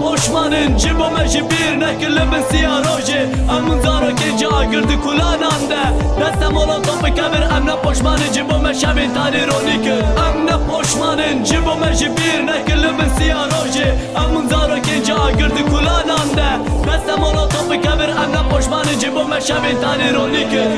poşmanın cibo meji bir nekilimin siyaroji Emun zara ki cagirdi kulanande Destem olan topu kebir emne poşmanın cibo meşevin tani ronikir Emne poşmanın cibo meji bir nekilimin siyaroji Emun zara ki cagirdi kulanande Destem olan topu kebir emne poşmanın cibo meşevin tani ronikir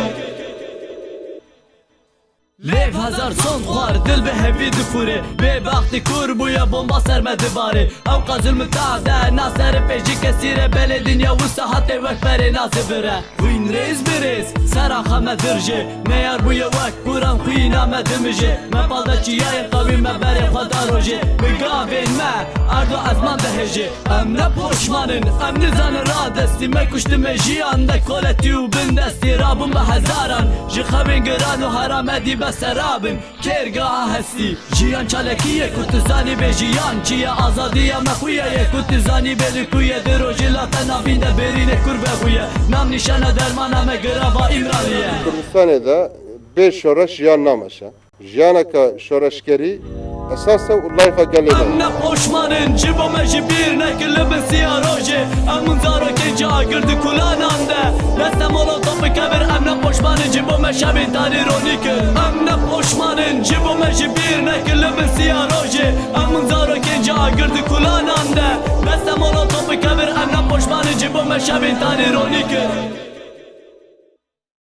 Lev hazar son khwar dil be hevi dikure Be bakti kur buya bomba sermedi bari Ev qazil müta'de naseri peji kesire Bele dünya vusta hatte vek beri nazi bire Khwin reis biriz sera khame dirje Neyar buya vek kuran khwin ame dimije Me palda çiyayin qavi me beri khada roje Begavin me ardu azman deheje Emne poşmanın emni zanı ra desti Me kuşti me jiyanda koleti u bindesti Rabun be hezaran Jikhavin giran u haram edibe serabim kergaha hesti Jiyan çalekiye kutuzani be jiyan Çiye azadiye mekhuye kutuzani beli kuye Dirojila tenavinde berine kurbe huye Nam nişane dermana me grava imraniye Kurdistan'da 5 şoreş jiyan namaşa Jiyanaka şoreşkeri esasa layfa gelede Emne poşmanın cibo meji bir nekilimin siyaroji Emun zara ki cagirdi kulanande Destem olan topu kebir emne poşmanın cibo meşevin tani ronikir Emne poşmanın cibo meji bir nekilimin siyaroji Emun zara ki cagirdi kulanande Destem olan topu kebir emne poşmanın cibo meşevin tani ronikir